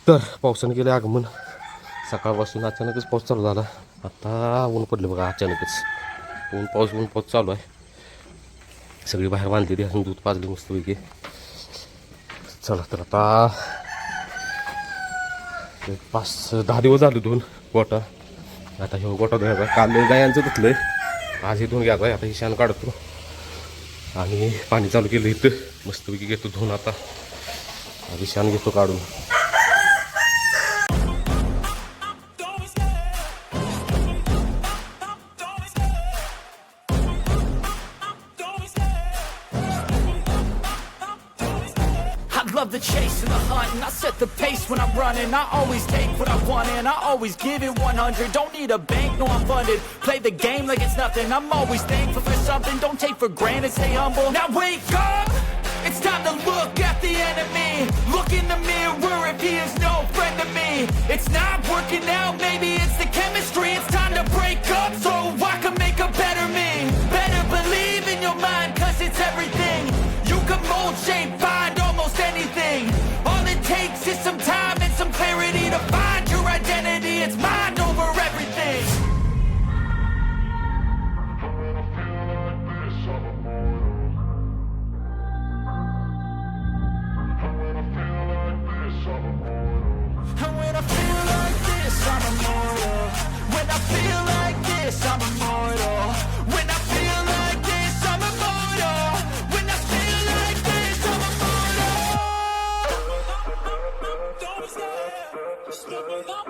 तर पावसाने गेले आगमन. सकाळपासून अचानकच पाऊस चालू झाला. आता ऊन पडले बघा अचानकच. ऊन पाऊस चालू आहे. सगळी बाहेर बांधलेली असून दूध पाजली मस्तपैकी. चला तर आता 5-10 दिवस झाले धुवून गोटा. आता हे गोटा धुवायचा. काल गायांचं धुतलंय, आज हे धुवून घ्यायचं आहे. आता ही शान काढतो आणि पाणी चालू केलं इथं. मस्तपैकी घेतो धुवून. आता आधी शान घेतो काढून. Love the chase and the hunt, and I set the pace when I'm running. I always take what I want and I always give it 100. Don't need a bank, no I'm funded. Play the game like it's nothing. I'm always thankful for something. Don't take for granted, stay humble. Now wake up, it's time to look at the enemy. Look in the mirror if he is no friend to me. It's not working out, maybe it's the chemistry. It's time to break up so I can make a better me. Better believe in your mind, cause it's everything. You can mold, shape, find almost anything. All it takes is some time and some clarity to find your identity. It's mind over everything. And when I feel like this, I'm immortal. When I feel like this, I'm immortal. When I feel like this, I'm immortal. When I feel like this, I'm immortal. Don't stop, just step up.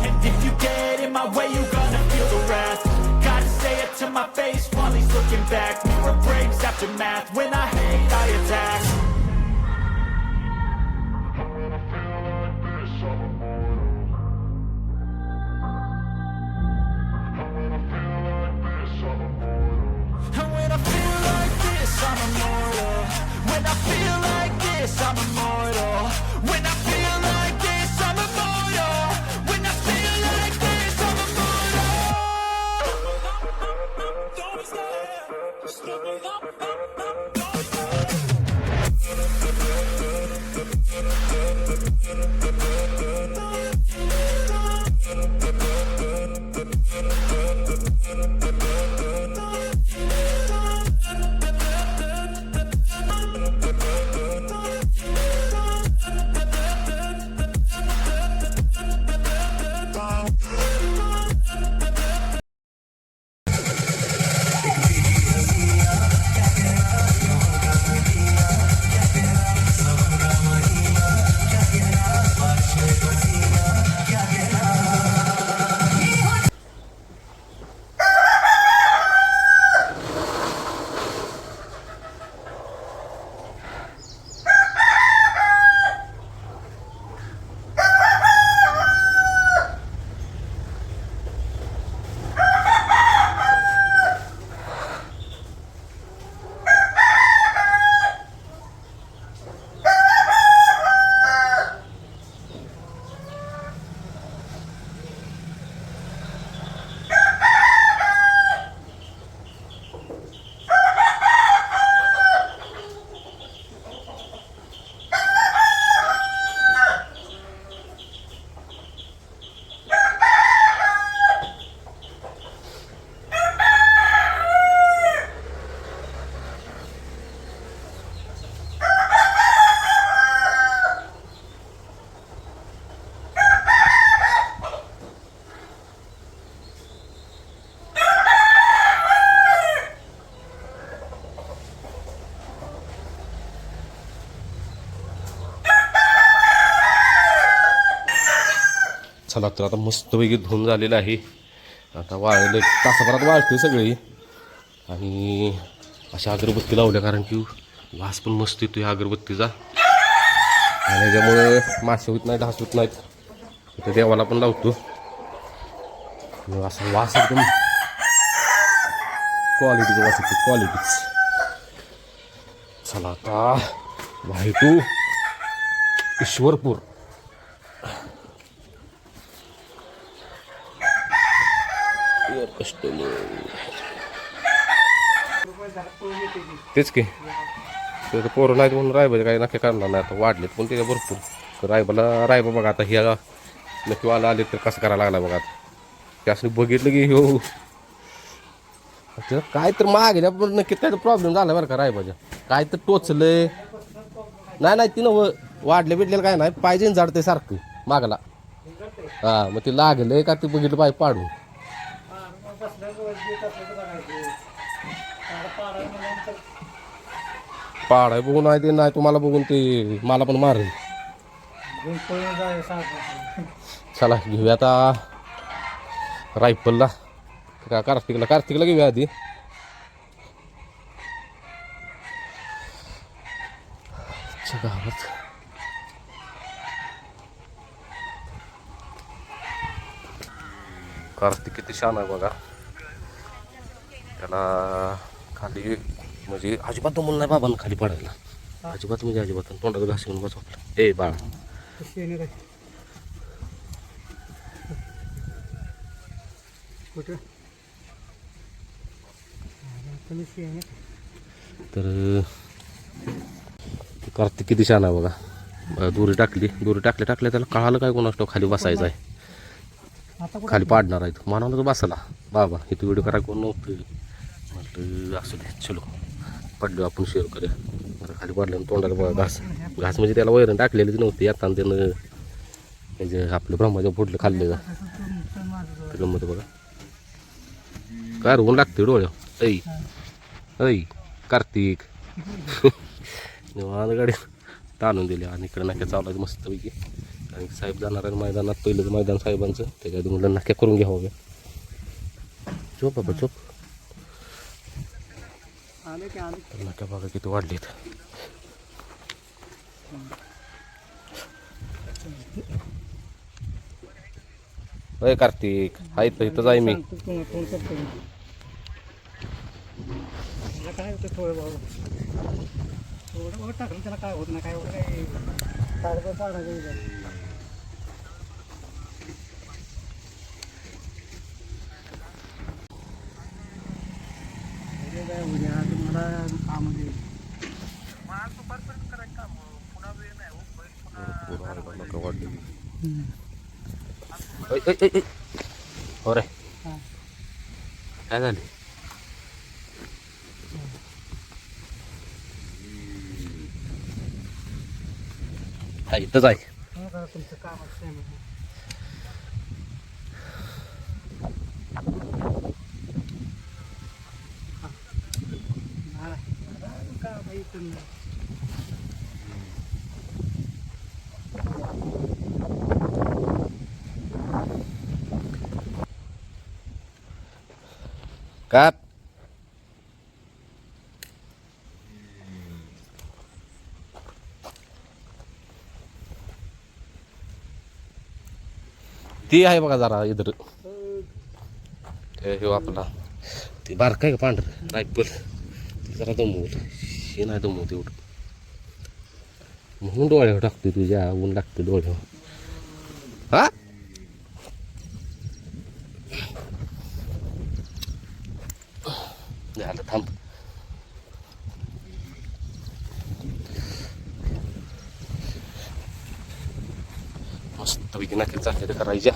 And if you get in my way, you're gonna feel the wrath. Gotta say it to my face while he's looking back. Mirror breaks after math. When I hate, I attack. When I feel like this, I'm immortal. When I feel like this, I'm immortal. And when I feel like this, I'm immortal. When I feel like this, I'm immortal. When I feel like this, I'm immortal. When I feel like this, I'm immortal. Don't stop, just step it up. चला तर आता मस्तपैकी धुवून झालेलं आहे. आता वाळले तासाभरात वाळते सगळी. आणि अशा अगरबत्ती लावल्या कारण की वास पण मस्त येतो या अगरबत्तीचा. आणि ह्याच्यामुळं मासे होत नाहीत, ढास होत नाहीत. इथं देवाला पण लावतो. असा वास एकदम क्वालिटीचा वास येतो, क्वालिटीच. चला आता बाहेर टू ईश्वरपूर. तेच की तर पोरं नाहीत म्हणून रायबाचे काही नक्की करणार नाही. आता वाढलेत पण त्याच्या भरपूर. रायबा बघा आता ह्या नक्की वाला आले तर कसं करायला लागला बघा. त्यासनी बघितलं की हो काय तर मागे पण नक्की त्याचा प्रॉब्लेम झाला बरं का रायबाच्या. काय तर टोचलंय नाही तिनं वाढले बिडलेलं काय नाही. पाहिजे झाडते सारखं मागला. हां मग ते लागलंय का ते बघितलं पाहिजे पाडून. पाडाय बघून आहे ते नाही तुम्हाला बघून ते मला पण मारेल. चला घेऊया आता रायफलला का कार्तिकला घेऊया आधी. गावात कार्तिक किती छान आहे बघा. त्याला खाली म्हणजे अजिबात दमून नाही बाबांना खाली पडायला. अजिबात म्हणजे अजिबात तोंडाचं घास घेऊन बसवलं. ए बाळा तर कार्तिक किती छान आहे बघा. दोरी टाकल्या त्याला कळालं काय कोणास ठाऊक खाली बसायचं आहे, खाली पाडणार आहे. म्हणाला तो बसला बाबा इथं व्हिडिओ करायला कोण नव्हतं. म्हटलं असू दे चलो पडलो आपण शेअर करूया. आता खाली पडलं तोंडाला बघा घास म्हणजे त्याला वैरण टाकलेलीच नव्हती. आता त्यानं म्हणजे आपलं ब्रह्माच्या फुटलं खाल्लेलं गंमत बघा. काय ऊन लागते डोळ्या. ऐ कार्तिक निवांत गाडी ताणून दिली. आणि इकडे नाक्या चालू आहे मस्तपैकी. कारण साहेब जाणार आहे मैदानात. पहिलंच मैदान साहेबांचं त्याच्या आधी मुलं नाक्या करून घ्यावं. चोप बाबा चोप. नाक्या बघा किती वाढलीत. अय कार्तिक हाय तर इथंच आहे मी. काय होतं थोडं थोडं टाकलं त्याला काय होत नाही. काय एवढं काय पाडायचं काय उद्या तुम्हाला काम आहे. हो रे काय झाले. हा इथंच आहे. तुमचं काम असतं का ती आहे बघा जरा इधर. हे आपला ते बारक आहे का पांढरं रायफल जरा दमवत. हे नाही दमवत एवढं म्हणून डोळ्यावर टाकतोय तुझ्या. ऊन लागते डोळ्यावर. हा झालं थांब. मस्त पैकी नाकेल चालले तर करायच्या.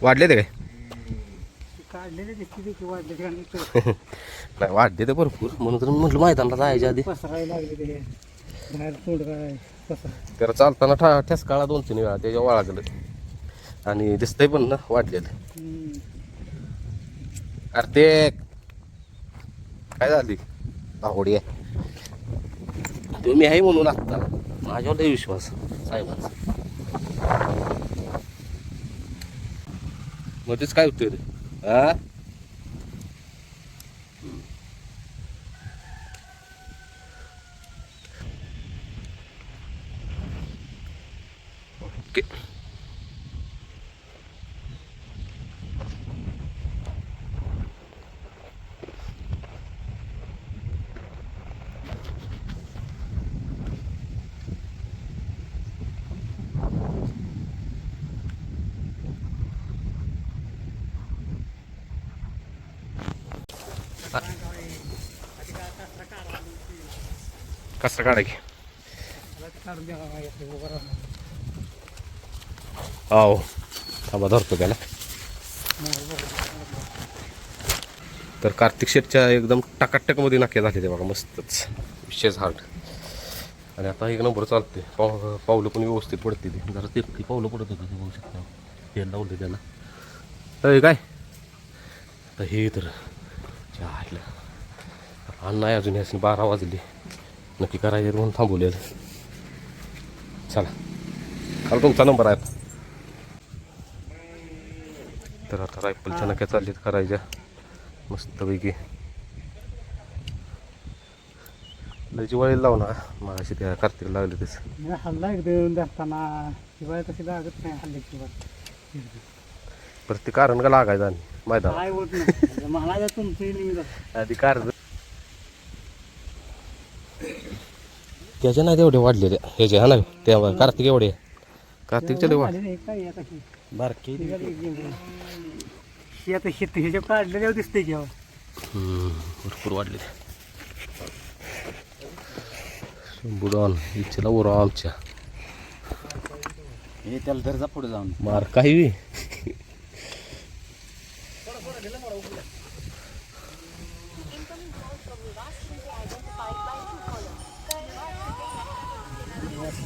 वाढले ते काय काढलेले देखील वाढले नाही वाढले ते भरपूर. म्हणून तर म्हटलं मैदानाला जायच्या आधी पसरायला लागले ते बाहेर तोंड काय पसरा. त्याला चालताना ठेसकाळा 2-3 वेळा त्याच्या वाळा गेलं. आणि दिसतंय पण ना वाढलेलं. कार्तिक काय झाली आवडी आहे तुम्ही आहे म्हणून आत्ता माझ्यावर लय विश्वास साहेबांचा मध्येच काय होतं रे हा ओके कसं काढा की काढून द्या उभं राहणार हो थांबा धरतो त्याला तर कार्तिक शेटच्या एकदम टकाटकमध्ये नाक्या झाले ते बघा मस्तच विशेष हार्ड आणि आता एक नंबर चालते पावलं पण व्यवस्थित पडते ते जरा ते पावलं पडत होतं ते बघू शकता तेल लावलं त्याला तर काय तर हे तर चायला आणि नाही अजून याची 12 वाजले नक्की करायचं म्हणून थांबवलेलं चला काल तुमचा नंबर आहे तर आता रायफलच्या नक्या चाललीत करायच्या मस्तपैकी लय जिवाळीला लावू ना मागाशी त्या कार्तिक लागले तसं हल्ला एकदम जाताना शिवाय तशी लागत नाही हल्ले शिवाय परत ते कारण का लागायचं आणि मैदान काय होत नाही मला तुमची निमित्त आधी कारण त्याच्या नाही तेवढे वाढलेले ह्याचे हा ना त्या कार्तिक एवढे कार्तिकच्या लय वाढ काय आता ही बारकी ही आता शेत ह्याच्या काढलेल्यावर दिसते की भरपूर वाढले बुडॉन इच्छेला उरा आमच्या हे त्याला धर जा पुढे जाऊन मार काही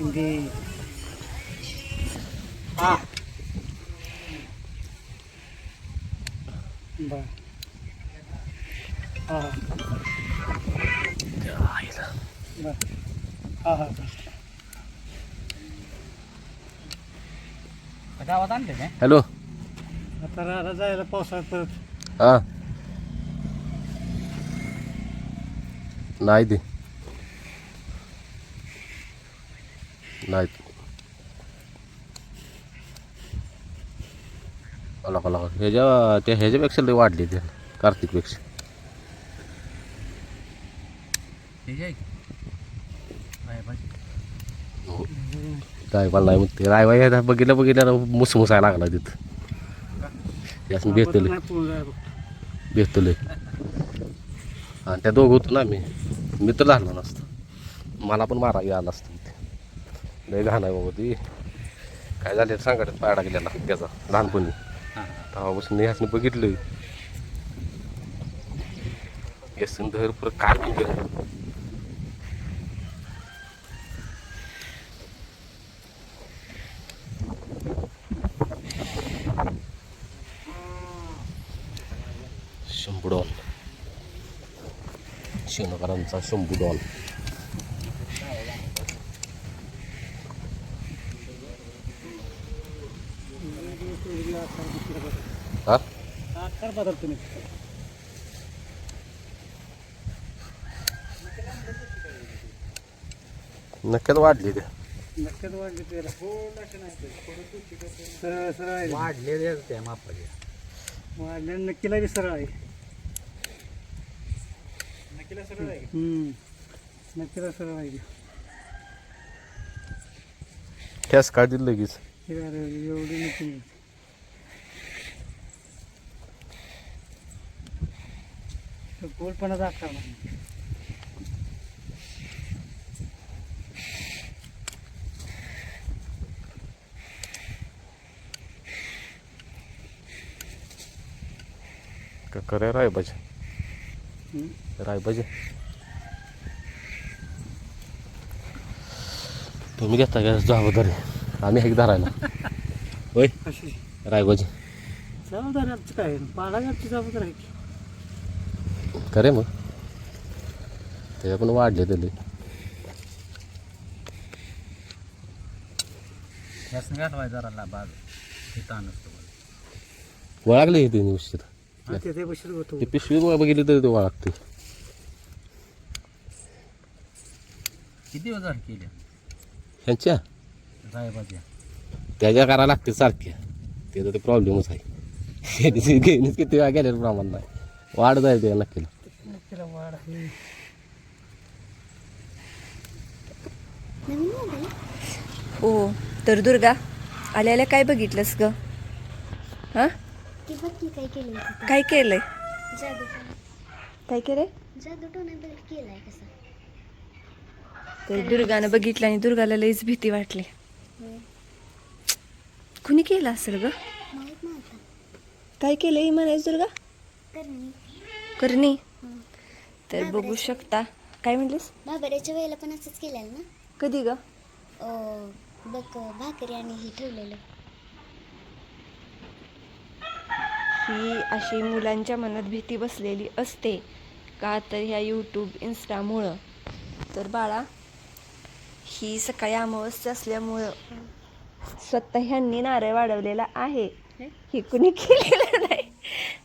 शिंदे हा बर हा बर हा हा गावात आणले काय हॅलो आता राहता जायला पावसाळ्यात परत हा नाही ते नाही कला ह्याच्यापेक्षा लई वाढली ते कार्तिकपेक्षा रायवाल नाही म्हणते रायवाई बघितलं मुसमुसायला लागला तिथं याच भेटले भेटले आणि त्या दोघं होतो ना मी मित्र झालो नसतं मला पण मारावी आला असतं तिथे लय घाण आहे बाबा ती काय झाले सांगत पाडा गेलेला त्याचा लहानपणी तेव्हापासून ह्यासने बघितलं येसन धर परत काय शंभू शिवनकरांचा शंभू डॉल हा कर बदल तुम्ही नक्कीच वाढली ते नक्कीच वाढली त्याला सरळ सरळ आहे वाढले त्या मापाचे वाढल्या नक्कीला बी सरळ आहे नक्कीला सरळ आहे नक्कीला सरळ आहे ठेस काय दिलं लगेच एवढी नक्की गोलपणा दाखवला का करे रायबाजी तुम्ही घेता का जबाबदारी आम्ही हे धरायला होय कशी रायबाजी जबाबदारी आमची काय पाडागावची जबाबदारी आहे की करे मग त्याच्या पण वाढले त्याले. यासनं घालवायचा जरा बाग इथं नसतो वळागले ते निश्चित. तिथे बशील होतो ते पिशवी बघितली तरी ते वळागते. किती दिवस झाले केल्या ह्यांच्या रायबाच्या त्याच्या करा लागते सारख्या. त्याचा ते प्रॉब्लेमच आहे. घेणीच किती वेळा गेलेलं प्रमाण नाही. वाढ जाईल त्या नक्कीला. तिला वाढ आहे. ओ तर दुर्गा आल्याला काय बघितलंस ग? हा ती बघ की काय केलंय तिथं. काय केलंय? जादूटोणा काय केलंय? जादूटोणा बघ केलाय कसा. तर दुर्गानं बघितलं आणि दुर्गाला लईच भीती वाटली. कुणी केलं असेल ग? माहित नव्हता. काय केलंय म्हणायचं दुर्गा? करणी करणी. तर बघू शकता. काय म्हणलीस? बाबऱ्याच्या वेळेला पण असंच केलेलं ना. कधी ग? बघ भाकरी आणि हे ठेवलेलं. ही अशी मुलांच्या मनात भीती बसलेली असते का तर ह्या यूट्यूब इन्स्टामुळं. तर बाळा ही सकाळी अमावस्या असल्यामुळं स्वतः ह्यांनी नारळ वाढवलेला आहे. ही कुणी केलेलं नाही.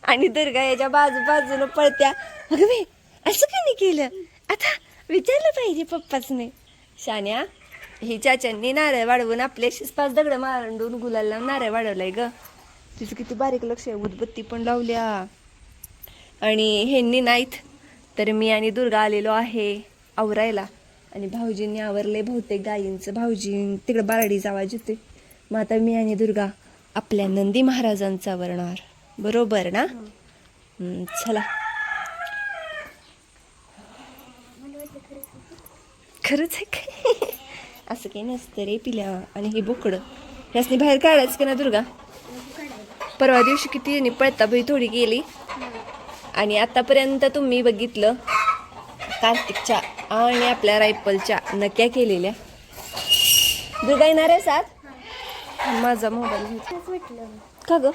आणि दुर्गा याच्या बाजूनं पळत्या. अगं बाई असं कुणी केलं? आता विचारलं पाहिजे पप्पाचने. शान्या ही चाच्यांनी नारळ वाढवून आपल्याशीच 5 दगडं मांडून गुलाला नारळ वाढवलाय ग. तिचं किती बारीक लक्ष आहे. उदबत्ती पण लावल्या. आणि ह्यांनी नाहीत तर मी आणि दुर्गा आलेलो आहे आवरायला. आणि भाऊजींनी आवरले बहुतेक गायींचं. भाऊजी तिकडे बारडीचा आवाज येते. मग आता मी आणि दुर्गा आपल्या नंदी महाराजांचा आवरणार. बरोबर ना? चला. खरंच आहे काय? असं काही नसतं रे पिल्या. आणि हे बोकडं ह्यासनी बाहेर काढायचं का ना दुर्गा? परवा दिवशी किती यांनी पळताबाई थोडी गेली. आणि आतापर्यंत तुम्ही बघितलं कार्तिकच्या आणि आपल्या रायफलच्या नक्या केलेल्या. दुर्गा येणार आहे साथ? माझा मोबाईल घेतो. असं वाटलं का ग?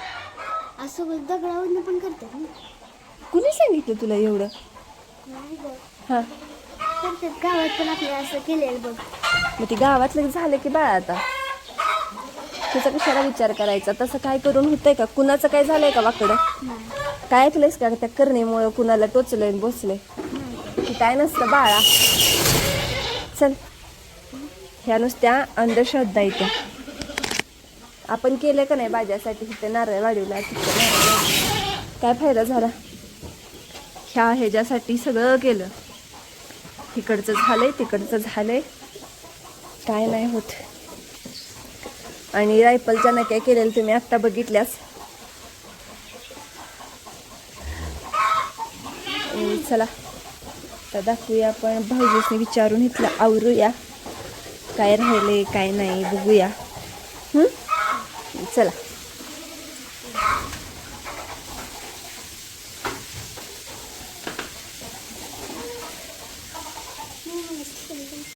असं बघ दगडावरनं पण करतात ना. कुणी सांगितलं तुला एवढं? नाही बघ हां करतात गावात पण आपल्या असं केलेलं बघ. मग ती गावातलं झालं की बाळा आता त्याचा कशाला विचार करायचा? तसं काय करून होतंय का? कुणाचं काय झालंय का वाकडं? काय ऐकलंयस का त्या करणीमुळं कुणाला टोचलंय आणि बसलंय? की काय नसतं बाळा. चल ह्या नुसत्या अंधश्रद्धा येत्या. आपण केलं का नाही बाजासाठी? तिथे नारळ वाढवला, तिथे नारळ वाढवला. काय फायदा झाला? ह्या ह्याच्यासाठी सगळं केलं. इकडचं झालंय तिकडचं झालंय काय नाही होत. आणि रायफलच्या नक्या केलेल्या तुम्ही आत्ता बघितल्यास. चला तर दाखवूया आपण. भाऊजीसनी विचारून इथलं आवरूया काय राहिले काय नाही बघूया. चला.